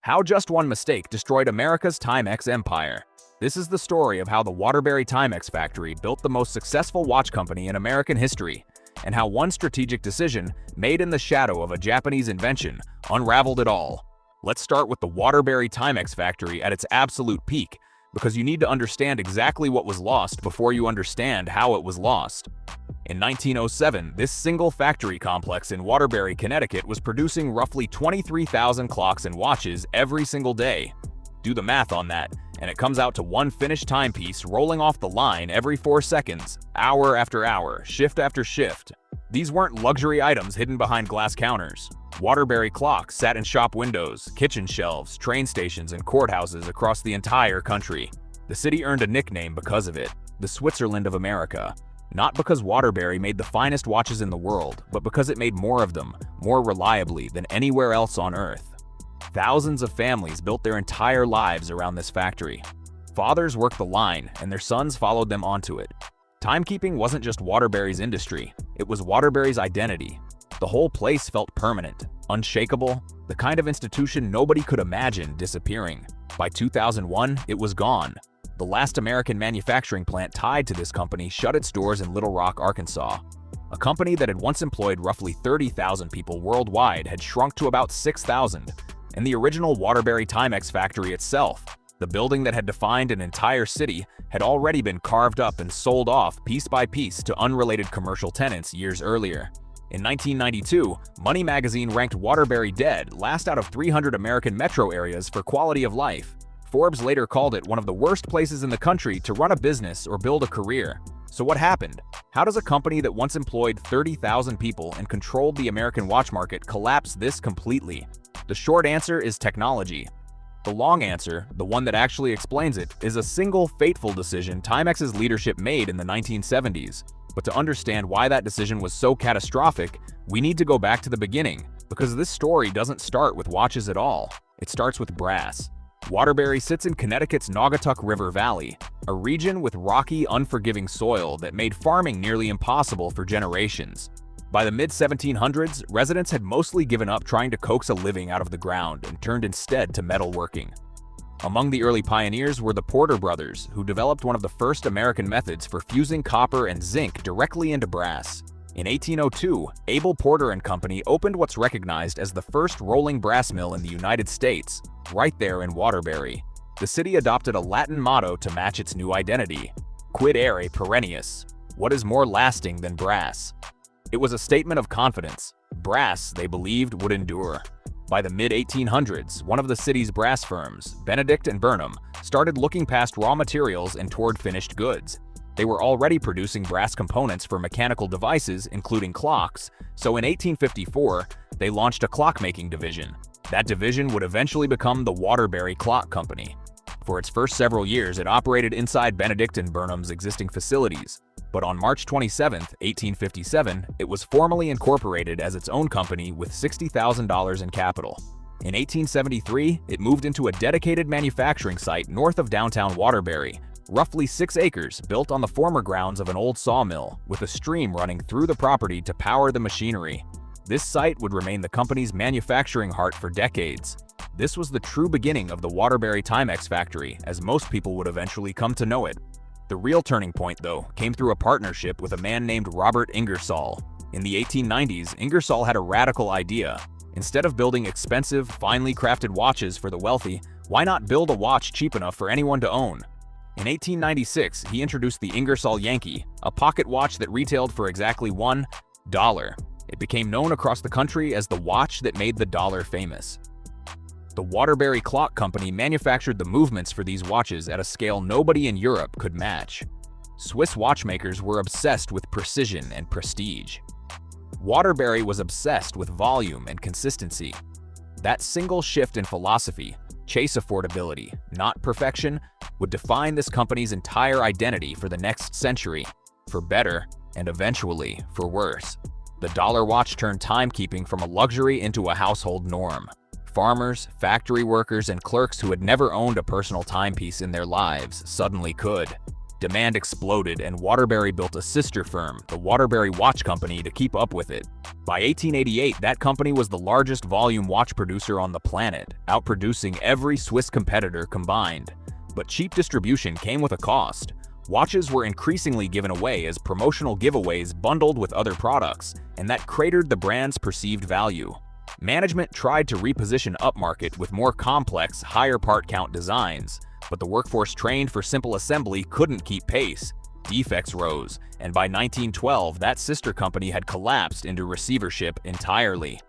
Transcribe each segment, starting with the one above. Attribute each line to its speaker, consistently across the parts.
Speaker 1: How just one mistake destroyed America's Timex empire. This is the story of how the Waterbury Timex factory built the most successful watch company in American history, and how one strategic decision, made in the shadow of a Japanese invention, unraveled it all. Let's start with the Waterbury Timex factory at its absolute peak, because you need to understand exactly what was lost before you understand how it was lost. In 1907, this single factory complex in Waterbury, Connecticut was producing roughly 23,000 clocks and watches every single day. Do the math on that, and it comes out to one finished timepiece rolling off the line every 4 seconds, hour after hour, shift after shift. These weren't luxury items hidden behind glass counters. Waterbury clocks sat in shop windows, kitchen shelves, train stations, and courthouses across the entire country. The city earned a nickname because of it, the Switzerland of America. Not because Waterbury made the finest watches in the world, but because it made more of them, more reliably than anywhere else on Earth. Thousands of families built their entire lives around this factory. Fathers worked the line, and their sons followed them onto it. Timekeeping wasn't just Waterbury's industry, it was Waterbury's identity. The whole place felt permanent, unshakable, the kind of institution nobody could imagine disappearing. By 2001, it was gone. The last American manufacturing plant tied to this company shut its doors in Little Rock, Arkansas. A company that had once employed roughly 30,000 people worldwide had shrunk to about 6,000. And the original Waterbury Timex factory itself, the building that had defined an entire city, had already been carved up and sold off piece by piece to unrelated commercial tenants years earlier. In 1992, Money magazine ranked Waterbury dead last out of 300 American metro areas for quality of life. Forbes later called it one of the worst places in the country to run a business or build a career. So what happened? How does a company that once employed 30,000 people and controlled the American watch market collapse this completely? The short answer is technology. The long answer, the one that actually explains it, is a single fateful decision Timex's leadership made in the 1970s. But to understand why that decision was so catastrophic, we need to go back to the beginning, because this story doesn't start with watches at all. It starts with brass. Waterbury sits in Connecticut's Naugatuck River Valley, a region with rocky, unforgiving soil that made farming nearly impossible for generations. By the mid-1700s, residents had mostly given up trying to coax a living out of the ground and turned instead to metalworking. Among the early pioneers were the Porter brothers, who developed one of the first American methods for fusing copper and zinc directly into brass. In 1802, Abel Porter and Company opened what's recognized as the first rolling brass mill in the United States, right there in Waterbury. The city adopted a Latin motto to match its new identity: Quid ere perennius? What is more lasting than brass? It was a statement of confidence. Brass, they believed, would endure. By the mid-1800s, one of the city's brass firms, Benedict & Burnham, started looking past raw materials and toward finished goods. They were already producing brass components for mechanical devices, including clocks, so in 1854, they launched a clockmaking division. That division would eventually become the Waterbury Clock Company. For its first several years, it operated inside Benedict & Burnham's existing facilities. But on March 27, 1857, it was formally incorporated as its own company with $60,000 in capital. In 1873, it moved into a dedicated manufacturing site north of downtown Waterbury, roughly 6 acres built on the former grounds of an old sawmill, with a stream running through the property to power the machinery. This site would remain the company's manufacturing heart for decades. This was the true beginning of the Waterbury Timex factory, as most people would eventually come to know it. The real turning point, though, came through a partnership with a man named Robert Ingersoll. In the 1890s, Ingersoll had a radical idea. Instead of building expensive, finely crafted watches for the wealthy, why not build a watch cheap enough for anyone to own? In 1896, he introduced the Ingersoll Yankee, a pocket watch that retailed for exactly $1. It became known across the country as the watch that made the dollar famous. The Waterbury Clock Company manufactured the movements for these watches at a scale nobody in Europe could match. Swiss watchmakers were obsessed with precision and prestige. Waterbury was obsessed with volume and consistency. That single shift in philosophy, chase affordability, not perfection, would define this company's entire identity for the next century, for better and eventually for worse. The dollar watch turned timekeeping from a luxury into a household norm. Farmers, factory workers, and clerks who had never owned a personal timepiece in their lives suddenly could. Demand exploded, and Waterbury built a sister firm, the Waterbury Watch Company, to keep up with it. By 1888, that company was the largest volume watch producer on the planet, outproducing every Swiss competitor combined. But cheap distribution came with a cost. Watches were increasingly given away as promotional giveaways bundled with other products, and that cratered the brand's perceived value. Management tried to reposition upmarket with more complex, higher part count designs, but the workforce trained for simple assembly couldn't keep pace. Defects rose, and by 1912, that sister company had collapsed into receivership entirely.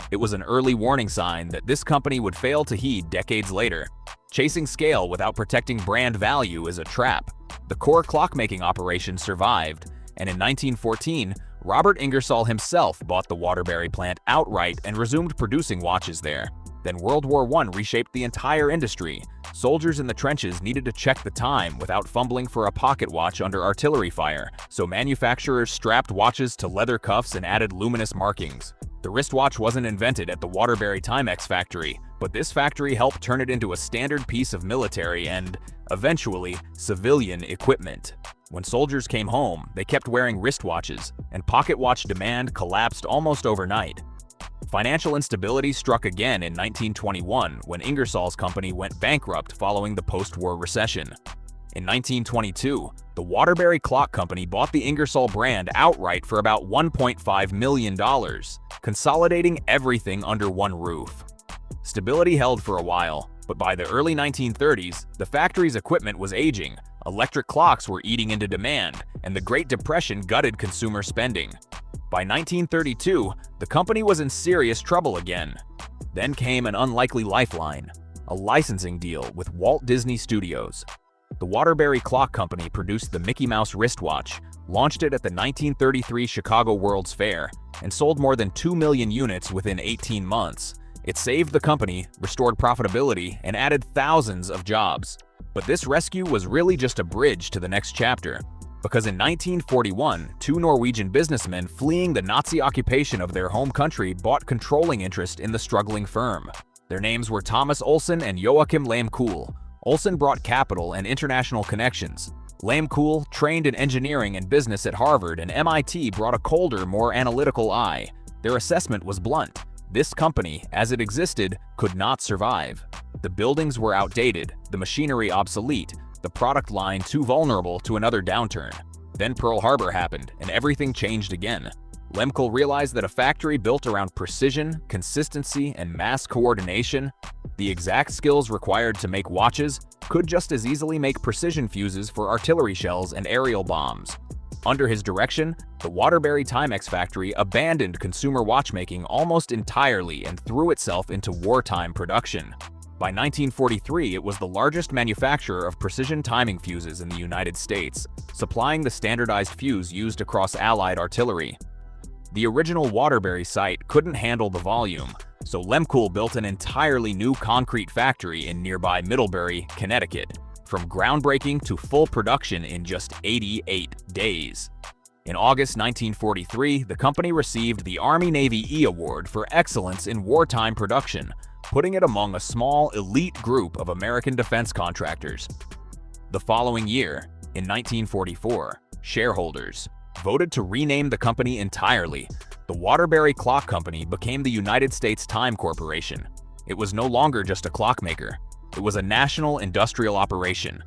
Speaker 1: It was an early warning sign that this company would fail to heed decades later. Chasing scale without protecting brand value is a trap. The core clockmaking operation survived, and in 1914, Robert Ingersoll himself bought the Waterbury plant outright and resumed producing watches there. Then World War I reshaped the entire industry. Soldiers in the trenches needed to check the time without fumbling for a pocket watch under artillery fire, so manufacturers strapped watches to leather cuffs and added luminous markings. The wristwatch wasn't invented at the Waterbury Timex factory, but this factory helped turn it into a standard piece of military and, eventually, civilian equipment. When soldiers came home, they kept wearing wristwatches, and pocket watch demand collapsed almost overnight. Financial instability struck again in 1921 when Ingersoll's company went bankrupt following the post-war recession. In 1922, the Waterbury Clock Company bought the Ingersoll brand outright for about $1.5 million, consolidating everything under one roof. Stability held for a while, but by the early 1930s, the factory's equipment was aging, electric clocks were eating into demand, and the Great Depression gutted consumer spending. By 1932, the company was in serious trouble again. Then came an unlikely lifeline, a licensing deal with Walt Disney Studios. The Waterbury Clock Company produced the Mickey Mouse wristwatch, launched it at the 1933 Chicago World's Fair, and sold more than 2 million units within 18 months. It saved the company, restored profitability, and added thousands of jobs. But this rescue was really just a bridge to the next chapter. Because in 1941, two Norwegian businessmen fleeing the Nazi occupation of their home country bought controlling interest in the struggling firm. Their names were Thomas Olsen and Joachim Lamkool. Olsen brought capital and international connections. Lamkool trained in engineering and business at Harvard, and MIT brought a colder, more analytical eye. Their assessment was blunt. This company, as it existed, could not survive. The buildings were outdated, the machinery obsolete, the product line too vulnerable to another downturn. Then Pearl Harbor happened, and everything changed again. Lamkool realized that a factory built around precision, consistency, and mass coordination, the exact skills required to make watches, could just as easily make precision fuses for artillery shells and aerial bombs. Under his direction, the Waterbury Timex factory abandoned consumer watchmaking almost entirely and threw itself into wartime production. By 1943, it was the largest manufacturer of precision timing fuses in the United States, supplying the standardized fuse used across Allied artillery. The original Waterbury site couldn't handle the volume, so Lamkool built an entirely new concrete factory in nearby Middlebury, Connecticut, from groundbreaking to full production in just 88 days. In August 1943, the company received the Army-Navy E Award for excellence in wartime production, putting it among a small, elite group of American defense contractors. The following year, in 1944, shareholders voted to rename the company entirely. The Waterbury Clock Company became the United States Time Corporation. It was no longer just a clockmaker. It was a national industrial operation.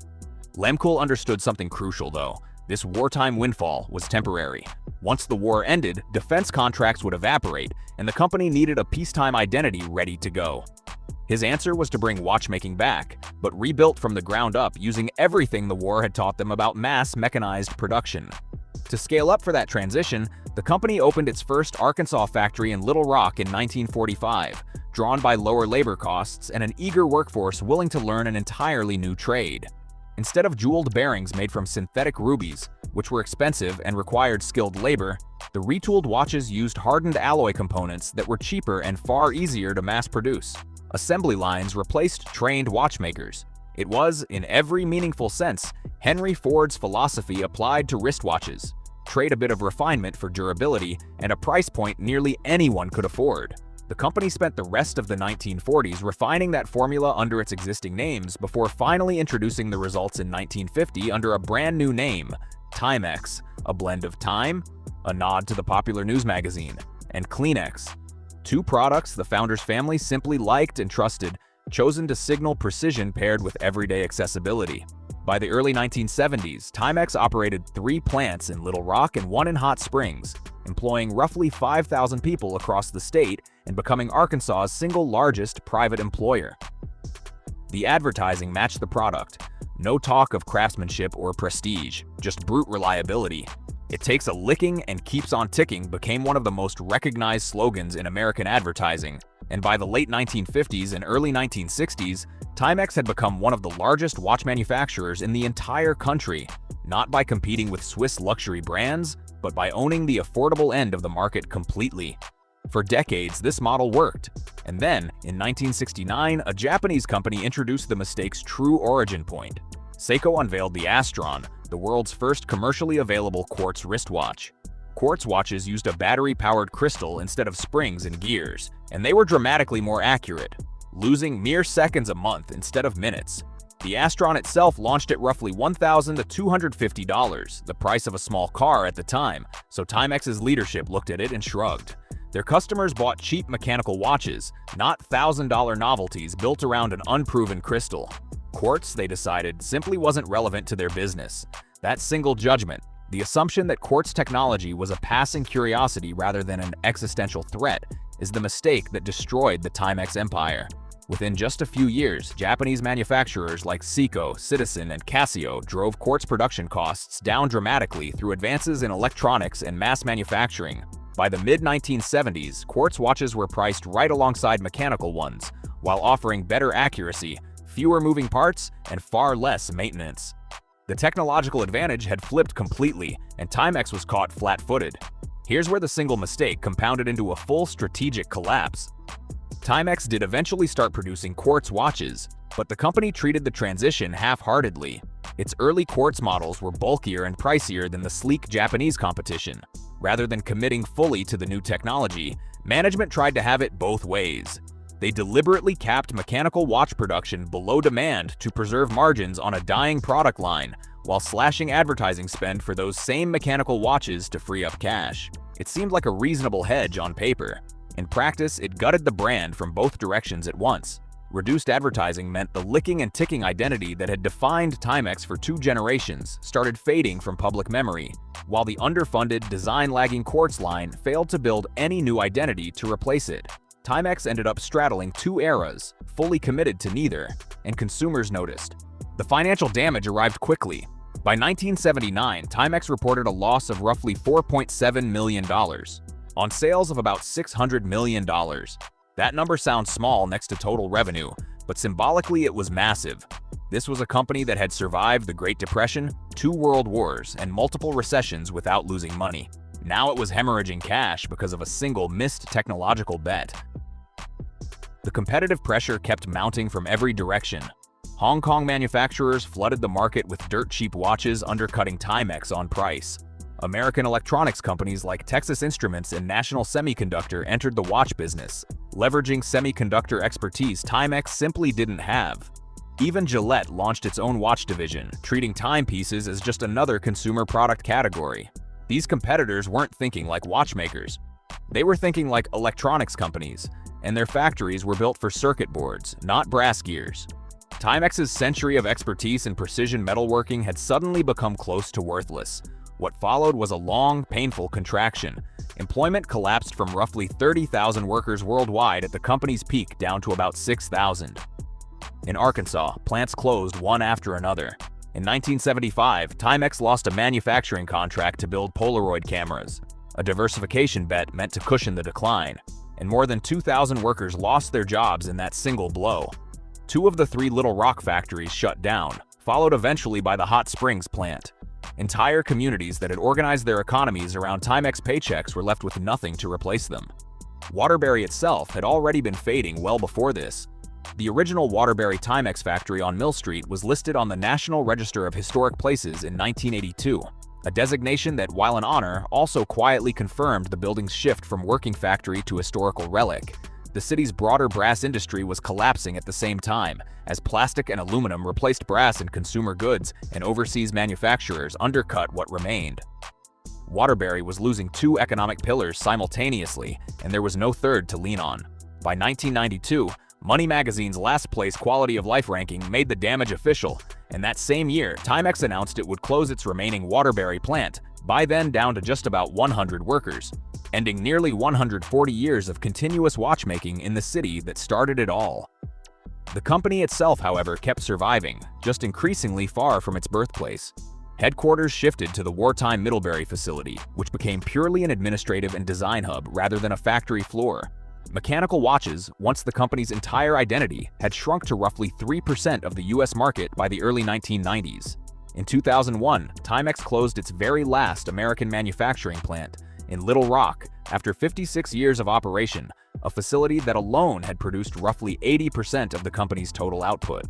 Speaker 1: Lamkool understood something crucial, though. This wartime windfall was temporary. Once the war ended, defense contracts would evaporate, and the company needed a peacetime identity ready to go. His answer was to bring watchmaking back, but rebuilt from the ground up using everything the war had taught them about mass mechanized production. To scale up for that transition, the company opened its first Arkansas factory in Little Rock in 1945, drawn by lower labor costs and an eager workforce willing to learn an entirely new trade. Instead of jeweled bearings made from synthetic rubies, which were expensive and required skilled labor, the retooled watches used hardened alloy components that were cheaper and far easier to mass produce. Assembly lines replaced trained watchmakers. It was, in every meaningful sense, Henry Ford's philosophy applied to wristwatches. Trade a bit of refinement for durability and a price point nearly anyone could afford. The company spent the rest of the 1940s refining that formula under its existing names before finally introducing the results in 1950 under a brand new name, Timex, a blend of time, a nod to the popular news magazine, and Kleenex. Two products the founder's family simply liked and trusted, chosen to signal precision paired with everyday accessibility. By the early 1970s, Timex operated 3 plants in Little Rock and 1 in Hot Springs, employing roughly 5,000 people across the state and becoming Arkansas's single largest private employer. The advertising matched the product. No talk of craftsmanship or prestige, just brute reliability. "It takes a licking and keeps on ticking" became one of the most recognized slogans in American advertising, and by the late 1950s and early 1960s, Timex had become one of the largest watch manufacturers in the entire country, not by competing with Swiss luxury brands, but by owning the affordable end of the market completely. For decades, this model worked, and then, in 1969, a Japanese company introduced the mistake's true origin point. Seiko unveiled the Astron, the world's first commercially available quartz wristwatch. Quartz watches used a battery-powered crystal instead of springs and gears, and they were dramatically more accurate, losing mere seconds a month instead of minutes. The Astron itself launched at roughly $1,000 to $250, the price of a small car at the time, so Timex's leadership looked at it and shrugged. Their customers bought cheap mechanical watches, not $1,000 novelties built around an unproven crystal. Quartz, they decided, simply wasn't relevant to their business. That single judgment, the assumption that quartz technology was a passing curiosity rather than an existential threat, is the mistake that destroyed the Timex empire. Within just a few years, Japanese manufacturers like Seiko, Citizen, and Casio drove quartz production costs down dramatically through advances in electronics and mass manufacturing. By the mid-1970s, quartz watches were priced right alongside mechanical ones, while offering better accuracy, fewer moving parts, and far less maintenance. The technological advantage had flipped completely, and Timex was caught flat-footed. Here's where the single mistake compounded into a full strategic collapse. Timex did eventually start producing quartz watches, but the company treated the transition half-heartedly. Its early quartz models were bulkier and pricier than the sleek Japanese competition. Rather than committing fully to the new technology, management tried to have it both ways. They deliberately capped mechanical watch production below demand to preserve margins on a dying product line, while slashing advertising spend for those same mechanical watches to free up cash. It seemed like a reasonable hedge on paper. In practice, it gutted the brand from both directions at once. Reduced advertising meant the licking and ticking identity that had defined Timex for 2 generations started fading from public memory, while the underfunded, design-lagging quartz line failed to build any new identity to replace it. Timex ended up straddling 2 eras, fully committed to neither, and consumers noticed. The financial damage arrived quickly. By 1979, Timex reported a loss of roughly $4.7 million, on sales of about $600 million. That number sounds small next to total revenue, but symbolically it was massive. This was a company that had survived the Great Depression, 2 world wars, and multiple recessions without losing money. Now it was hemorrhaging cash because of a single missed technological bet. The competitive pressure kept mounting from every direction. Hong Kong manufacturers flooded the market with dirt-cheap watches, undercutting Timex on price. American electronics companies like Texas Instruments and National Semiconductor entered the watch business, leveraging semiconductor expertise Timex simply didn't have. Even Gillette launched its own watch division, treating timepieces as just another consumer product category. These competitors weren't thinking like watchmakers. They were thinking like electronics companies, and their factories were built for circuit boards, not brass gears. Timex's century of expertise in precision metalworking had suddenly become close to worthless. What followed was a long, painful contraction. Employment collapsed from roughly 30,000 workers worldwide at the company's peak down to about 6,000. In Arkansas, plants closed one after another. In 1975, Timex lost a manufacturing contract to build Polaroid cameras, a diversification bet meant to cushion the decline, and more than 2,000 workers lost their jobs in that single blow. 2 of the 3 Little Rock factories shut down, followed eventually by the Hot Springs plant. Entire communities that had organized their economies around Timex paychecks were left with nothing to replace them. Waterbury itself had already been fading well before this. The original Waterbury Timex factory on Mill Street was listed on the National Register of Historic Places in 1982, a designation that, while an honor, also quietly confirmed the building's shift from working factory to historical relic. The city's broader brass industry was collapsing at the same time, as plastic and aluminum replaced brass in consumer goods and overseas manufacturers undercut what remained. Waterbury was losing two economic pillars simultaneously, and there was no third to lean on. By 1992, Money magazine's last-place quality of life ranking made the damage official, and that same year, Timex announced it would close its remaining Waterbury plant, by then down to just about 100 workers, ending nearly 140 years of continuous watchmaking in the city that started it all. The company itself, however, kept surviving, just increasingly far from its birthplace. Headquarters shifted to the wartime Middlebury facility, which became purely an administrative and design hub rather than a factory floor. Mechanical watches, once the company's entire identity, had shrunk to roughly 3% of the US market by the early 1990s. In 2001, Timex closed its very last American manufacturing plant in Little Rock after 56 years of operation, a facility that alone had produced roughly 80% of the company's total output.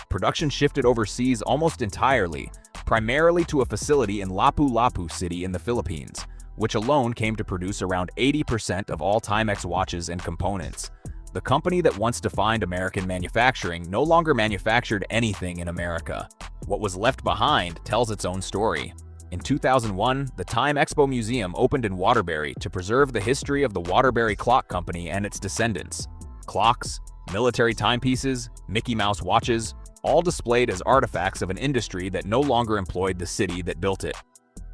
Speaker 1: Production shifted overseas almost entirely, primarily to a facility in Lapu-Lapu City in the Philippines, which alone came to produce around 80% of all Timex watches and components. The company that once defined American manufacturing no longer manufactured anything in America. What was left behind tells its own story. In 2001, the Time Expo Museum opened in Waterbury to preserve the history of the Waterbury Clock Company and its descendants. Clocks, military timepieces, Mickey Mouse watches, all displayed as artifacts of an industry that no longer employed the city that built it.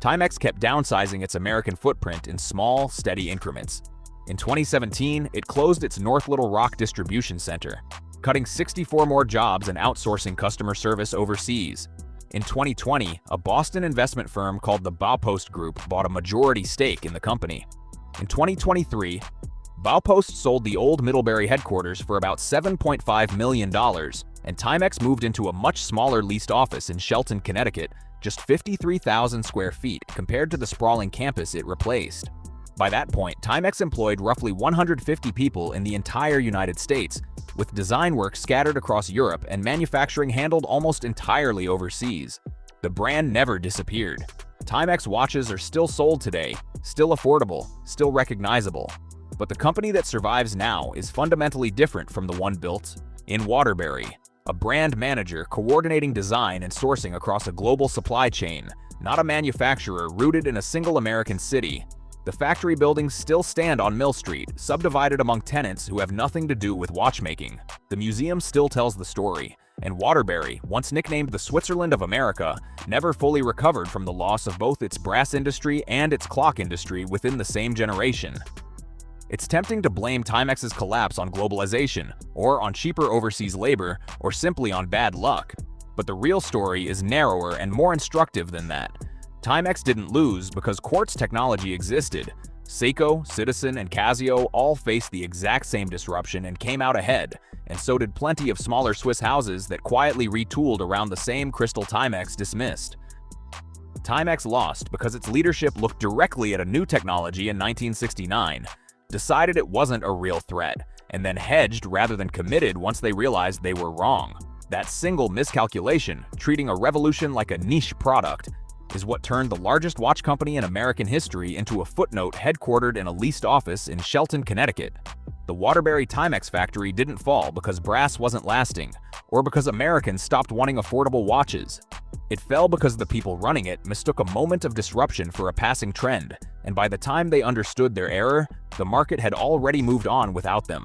Speaker 1: Timex kept downsizing its American footprint in small, steady increments. In 2017, it closed its North Little Rock distribution center, cutting 64 more jobs and outsourcing customer service overseas. In 2020, a Boston investment firm called the Baupost Group bought a majority stake in the company. In 2023, Baupost sold the old Middlebury headquarters for about $7.5 million, and Timex moved into a much smaller leased office in Shelton, Connecticut, just 53,000 square feet compared to the sprawling campus it replaced. By that point, Timex employed roughly 150 people in the entire United States, with design work scattered across Europe and manufacturing handled almost entirely overseas. The brand never disappeared. Timex watches are still sold today, still affordable, still recognizable. But the company that survives now is fundamentally different from the one built in Waterbury, a brand manager coordinating design and sourcing across a global supply chain, not a manufacturer rooted in a single American city. The factory buildings still stand on Mill Street, subdivided among tenants who have nothing to do with watchmaking. The museum still tells the story, and Waterbury, once nicknamed the Switzerland of America, never fully recovered from the loss of both its brass industry and its clock industry within the same generation. It's tempting to blame Timex's collapse on globalization, or on cheaper overseas labor, or simply on bad luck. But the real story is narrower and more instructive than that. Timex didn't lose because quartz technology existed. Seiko, Citizen, and Casio all faced the exact same disruption and came out ahead, and so did plenty of smaller Swiss houses that quietly retooled around the same crystal Timex dismissed. Timex lost because its leadership looked directly at a new technology in 1969, decided it wasn't a real threat, and then hedged rather than committed once they realized they were wrong. That single miscalculation, treating a revolution like a niche product, is what turned the largest watch company in American history into a footnote headquartered in a leased office in Shelton, Connecticut. The Waterbury Timex factory didn't fall because brass wasn't lasting, or because Americans stopped wanting affordable watches. It fell because the people running it mistook a moment of disruption for a passing trend, and by the time they understood their error, the market had already moved on without them.